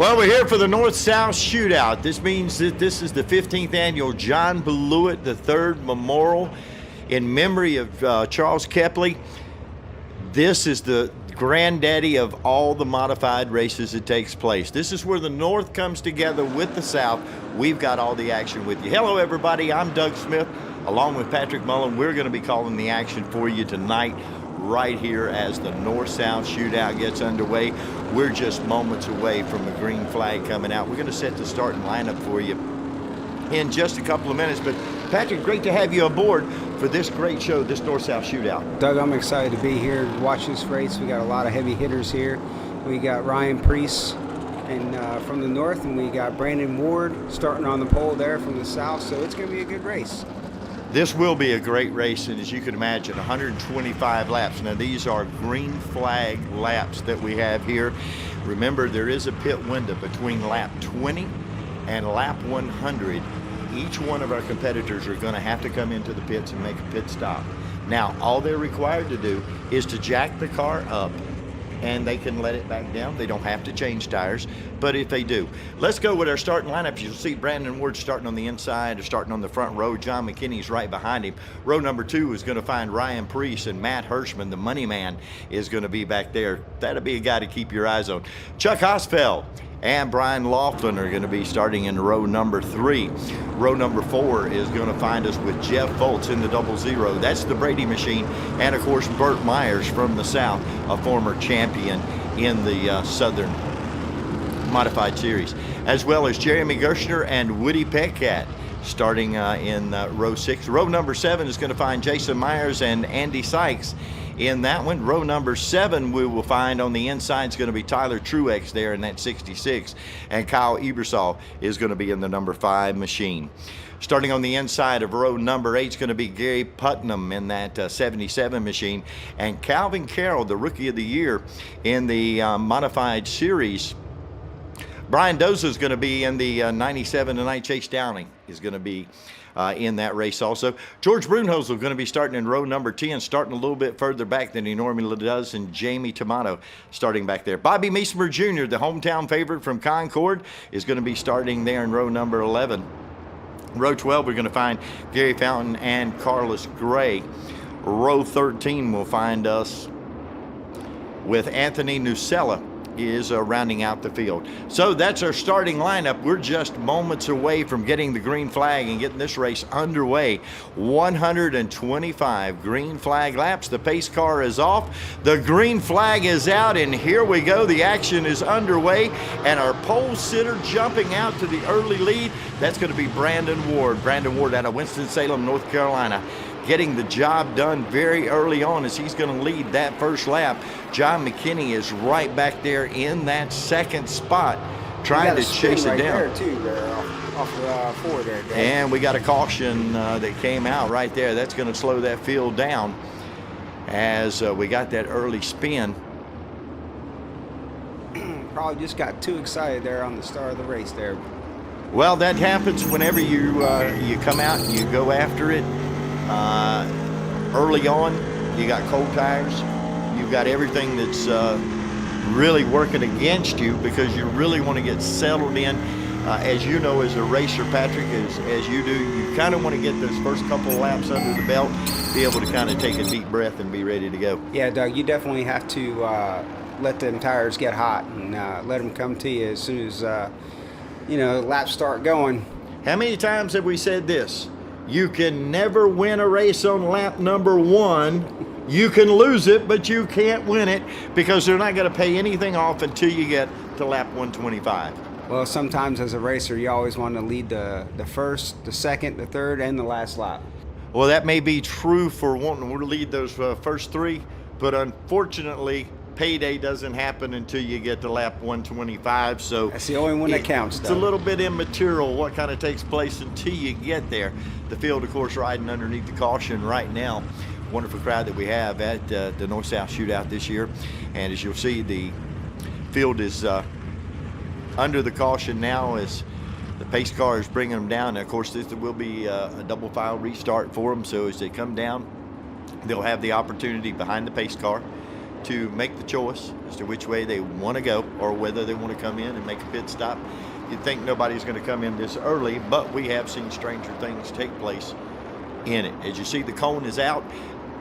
Well, we're here for the North-South Shootout. This means that this is the 15th annual John Blewett III Memorial in memory of Charles Kepley. This is the granddaddy of all the modified races that takes place. This is where the North comes together with the South. We've got all the action with you. Hello, everybody. I'm Doug Smith, along with Patrick Mullen. We're going to be calling the action for you tonight, right here as the North-South Shootout gets underway. We're just moments away from the green flag coming out. We're going to set the starting lineup for you in just a couple of minutes. But Patrick, great to have you aboard for this great show, this North-South Shootout. Doug, I'm excited to be here to watch this race. We got a lot of heavy hitters here. We got Ryan Priest and from the north, and we got Brandon Ward starting on the pole there from the south. So it's going to be a good race. This will be a great race, and as you can imagine, 125 laps. Now, these are green flag laps that we have here. Remember, there is a pit window between lap 20 and lap 100. Each one of our competitors are going to have to come into the pits and make a pit stop. Now, all they're required to do is to jack the car up, and they can let it back down. They don't have to change tires, but if they do. Let's go with our starting lineup. You'll see Brandon Ward starting on the inside or starting on the front row. John McKinney's right behind him. Row number 2 is going to find Ryan Priest, and Matt Hirschman, the money man, is going to be back there. That'll be a guy to keep your eyes on. Chuck Hosfeld and Brian Laughlin are going to be starting in row number 3. Row number 4 is going to find us with Jeff Foltz in the 00. That's the Brady machine. And, of course, Burt Myers from the South, a former champion in the Southern Modified Series, as well as Jeremy Gershner and Woody Petcat starting in row 6. Row number 7 is going to find Jason Myers and Andy Sykes in that one. Row number 7 we will find on the inside is going to be Tyler Truex there in that 66, and Kyle Ebersol is going to be in the number 5 machine. Starting on the inside of row number 8 is going to be Gary Putnam in that 77 machine, and Calvin Carroll, the Rookie of the Year in the Modified Series. Brian Doza is going to be in the 97 tonight. Chase Downing is going to be in that race also. George Brunhosel is going to be starting in row number 10, starting a little bit further back than he normally does, and Jamie Tomato starting back there. Bobby Meesmer Jr., the hometown favorite from Concord, is going to be starting there in row number 11. Row 12, we're going to find Gary Fountain and Carlos Gray. Row 13 will find us with Anthony Nusella is rounding out the field. So that's our starting lineup. We're just moments away from getting the green flag and getting this race underway. 125 green flag laps. The pace car is off. The green flag is out, and here we go. The action is underway, and our pole sitter jumping out to the early lead. That's going to be Brandon Ward. Brandon Ward out of Winston-Salem, North Carolina, getting the job done very early on as he's going to lead that first lap. John McKinney is right back there in that second spot, trying to chase it down. There too, off 4 there, Dave. And we got a caution that came out right there. That's going to slow that field down as we got that early spin. Probably just got too excited there on the start of the race there. Well, that happens whenever you come out and you go after it. Early on, you got cold tires. You've got everything that's really working against you because you really want to get settled in. As you know, as a racer, Patrick, as you do, you kind of want to get those first couple of laps under the belt, be able to kind of take a deep breath and be ready to go. Yeah, Doug, you definitely have to let them tires get hot and let them come to you as soon as, laps start going. How many times have we said this? You can never win a race on lap number 1. You can lose it, but you can't win it because they're not going to pay anything off until you get to lap 125. Well, sometimes as a racer, you always want to lead the first, the second, the third, and the last lap. Well, that may be true for wanting to lead those first 3, but unfortunately, payday doesn't happen until you get to lap 125. So that's the only one that counts. It's a little bit immaterial what kind of takes place until you get there. The field, of course, riding underneath the caution right now. Wonderful crowd that we have at the North-South Shootout this year. And as you'll see, the field is under the caution now as the pace car is bringing them down. And of course, this will be a double file restart for them. So as they come down, they'll have the opportunity behind the pace car to make the choice as to which way they want to go or whether they want to come in and make a pit stop. You'd think nobody's going to come in this early, but we have seen stranger things take place in it. As you see, the cone is out.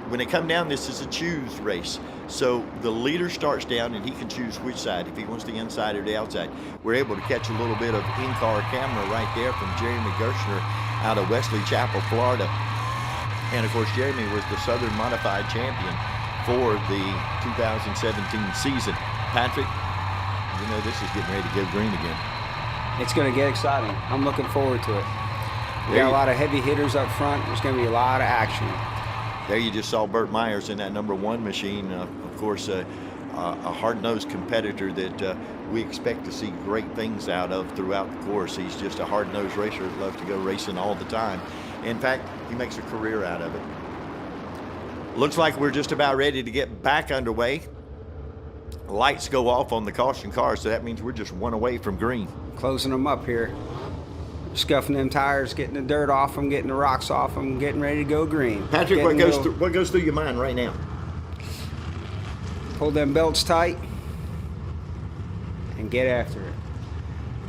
When they come down, this is a choose race. So the leader starts down and he can choose which side, if he wants the inside or the outside. We're able to catch a little bit of in-car camera right there from Jeremy Gershner out of Wesley Chapel, Florida. And of course, Jeremy was the Southern Modified champion for the 2017 season. Patrick, you know this is getting ready to go green again. It's going to get exciting. I'm looking forward to it. We got a lot of heavy hitters up front. There's going to be a lot of action. There you just saw Burt Myers in that #1 machine. Of course, a hard-nosed competitor that we expect to see great things out of throughout the course. He's just a hard-nosed racer that loves to go racing all the time. In fact, he makes a career out of it. Looks like we're just about ready to get back underway. Lights go off on the caution car, so that means we're just one away from green. Closing them up here. Scuffing them tires, getting the dirt off them, getting the rocks off them, getting ready to go green. Patrick, what goes through your mind right now? Pull them belts tight and get after it.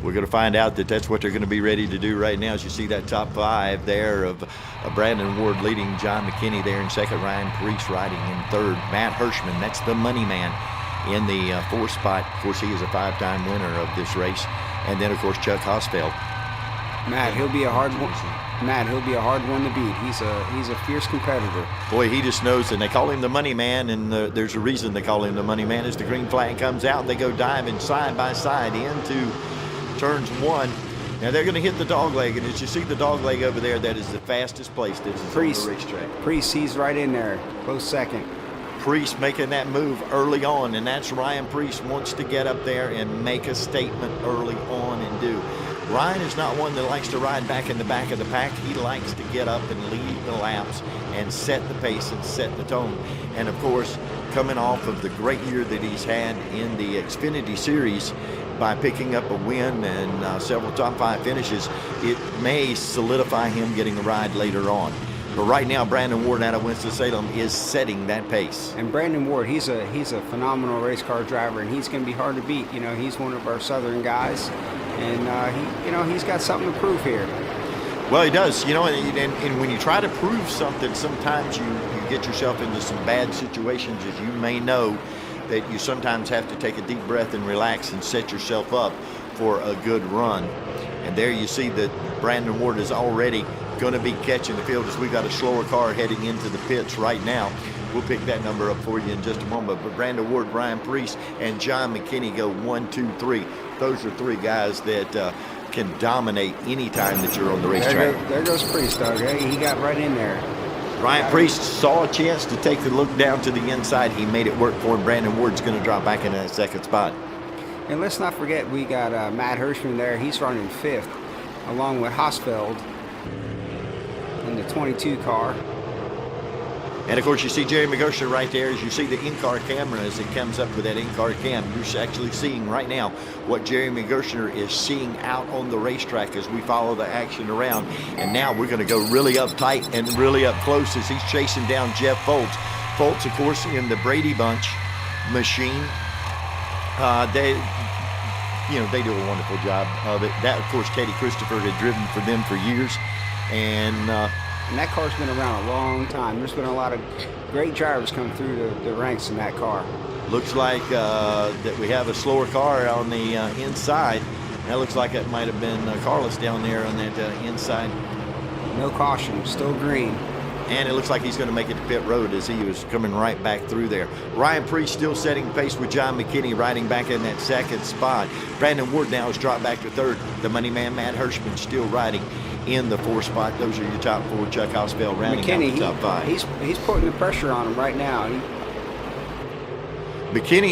We're going to find out that that's what they're going to be ready to do right now. As you see that top 5 there of Brandon Ward leading, John McKinney there in second, Ryan Priest riding in third, Matt Hirschman, that's the money man, in the 4th spot. Of course, he is a 5-time winner of this race. And then, of course, Chuck Hosfeld. Matt, he'll be a hard one. Matt, he'll be a hard one to beat. He's a fierce competitor. Boy, he just knows, and they call him the money man, and there's a reason they call him the money man. As the green flag comes out, they go diving side by side into turns 1. Now they're going to hit the dog leg, and as you see the dog leg over there, that is the fastest place that is on the racetrack. Priest, he's right in there, close second. Priest making that move early on, and that's Ryan Priest wants to get up there and make a statement early on and do. Ryan is not one that likes to ride back in the back of the pack. He likes to get up and lead the laps and set the pace and set the tone. And of course, coming off of the great year that he's had in the Xfinity Series by picking up a win and several top 5 finishes, it may solidify him getting a ride later on. But right now, Brandon Ward out of Winston-Salem is setting that pace. And Brandon Ward, he's a phenomenal race car driver, and he's going to be hard to beat. You know, he's one of our Southern guys, and he's got something to prove here. Well, he does. You know, and when you try to prove something, sometimes you get yourself into some bad situations, as you may know, that you sometimes have to take a deep breath and relax and set yourself up for a good run. And there you see that Brandon Ward is already going to be catching the field, as we've got a slower car heading into the pits right now. We'll pick that number up for you in just a moment. But Brandon Ward, Ryan Priest, and John McKinney go 1, 2, 3. Those are 3 guys that can dominate any time that you're on the racetrack. There goes Priest, Doug. He got right in there. Ryan Priest saw a chance to take the look down to the inside. He made it work for him. Brandon Ward's going to drop back into that 2nd spot. And let's not forget, we got Matt Hirschman there. He's running 5th, along with Hosfeld in the 22 car. And of course, you see Jeremy Gershner right there. As you see the in-car camera as it comes up with that in-car cam, you're actually seeing right now what Jeremy Gershner is seeing out on the racetrack as we follow the action around. And now we're going to go really up tight and really up close as he's chasing down Jeff Foltz. Foltz, of course, in the Brady Bunch machine. They do a wonderful job of it. That, of course, Teddy Christopher had driven for them for years. And that car's been around a long time. There's been a lot of great drivers come through the ranks in that car. Looks like that we have a slower car on the inside. That looks like it might have been Carlos down there on that inside. No caution, still green. And it looks like he's going to make it to pit road as he was coming right back through there. Ryan Priest still setting pace with John McKinney riding back in that 2nd spot. Brandon Ward now has dropped back to 3rd. The money man, Matt Hirschman, still riding in the 4th spot. Those are your top 4. Chuck Hosfeld rounding out the top 5. He's putting the pressure on him right now.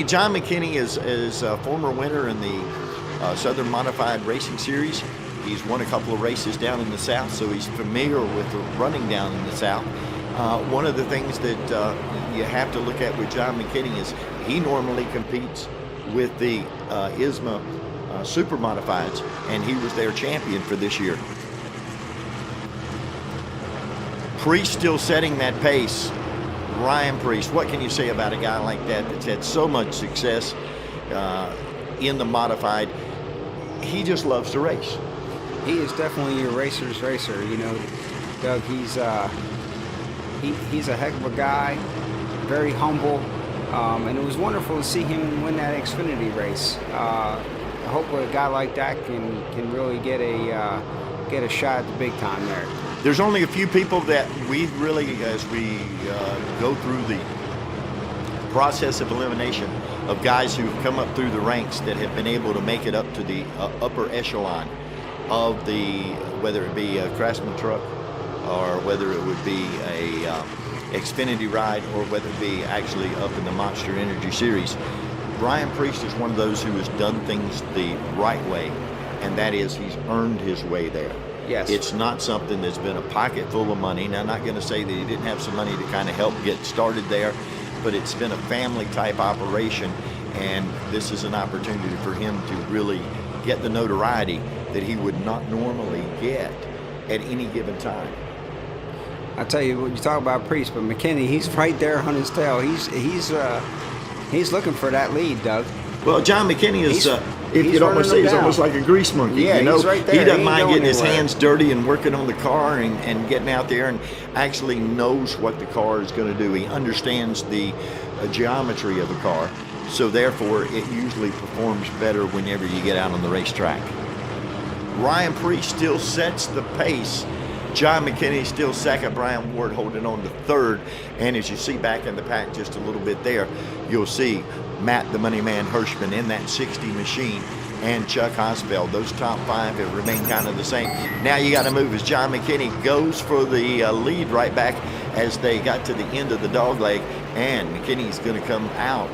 John McKinney is a former winner in the Southern Modified Racing Series. He's won a couple of races down in the South, so he's familiar with running down in the South. One of the things that you have to look at with John McKinney is he normally competes with the ISMA Super Modifieds, and he was their champion for this year. Priest still setting that pace. Ryan Priest, what can you say about a guy like that that's had so much success in the modified? He just loves to race. He is definitely a racer's racer. You know, Doug, he's a heck of a guy, very humble, and it was wonderful to see him win that Xfinity race. I hope a guy like that can really get a shot at the big time there. There's only a few people that we really, as we go through the process of elimination of guys who've come up through the ranks, that have been able to make it up to the upper echelon of the, whether it be a Craftsman truck or whether it would be a Xfinity ride or whether it be actually up in the Monster Energy Series. Ryan Priest is one of those who has done things the right way, and that is he's earned his way there. Yes. It's not something that's been a pocket full of money. Now, I'm not going to say that he didn't have some money to kind of help get started there, but it's been a family type operation, and this is an opportunity for him to really get the notoriety that he would not normally get at any given time. I tell you, what you talk about Priest, but McKinney, he's right there on his tail. He's looking for that lead, Doug. Well, John McKinney is, if he's you'd almost say, running he's them almost down. like a grease monkey. Yeah, you know? he's right there. He doesn't He ain't mind going getting his anywhere. hands dirty and working on the car and getting out there and actually knows what the car is going to do. He understands the geometry of the car, so therefore it usually performs better whenever you get out on the racetrack. Ryan Priest still sets the pace. John McKinney still second, Brian Ward holding on to third, and as you see back in the pack just a little bit there, you'll see Matt the Money Man Hirschman in that 60 machine and Chuck Hosfeld. Those top five have remained kind of the same. Now you got to move as John McKinney goes for the lead right back as they got to the end of the dog leg, and McKinney's going to come out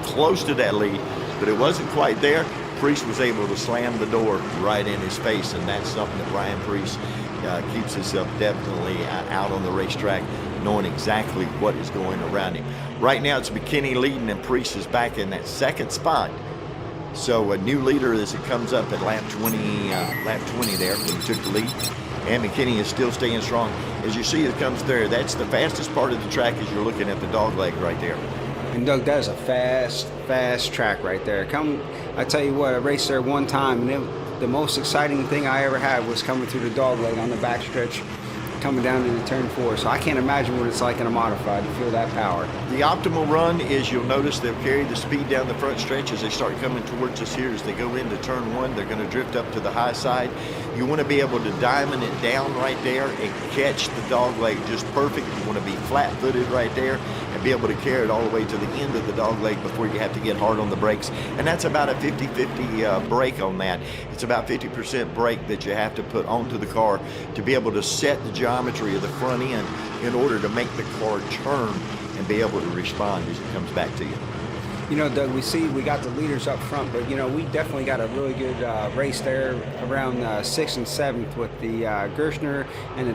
close to that lead, but it wasn't quite there. Priest was able to slam the door right in his face, and that's something that Ryan Priest keeps himself definitely out on the racetrack, knowing exactly what is going around him. Right now it's McKinney leading, and Priest is back in that second spot. So a new leader as it comes up at lap 20 there when he took the lead, and McKinney is still staying strong. As you see, it comes there. That's the fastest part of the track as you're looking at the dog leg right there. And Doug, that is a fast track right there. I tell you what, I raced there one time, and the most exciting thing I ever had was coming through the dog leg on the backstretch, coming down into turn 4. So I can't imagine what it's like in a modified to feel that power. The optimal run is, you'll notice they'll carry the speed down the front stretch as they start coming towards us here. As they go into turn 1, they're going to drift up to the high side. You want to be able to diamond it down right there and catch the dog leg just perfect. You want to be flat-footed right there and be able to carry it all the way to the end of the dog leg before you have to get hard on the brakes. And that's about a 50-50 brake on that. It's about 50% brake that you have to put onto the car to be able to set the geometry of the front end in order to make the car turn and be able to respond as it comes back to you. You know, Doug, we got the leaders up front, but, you know, we definitely got a really good race there around 6th and 7th with the Gershner and the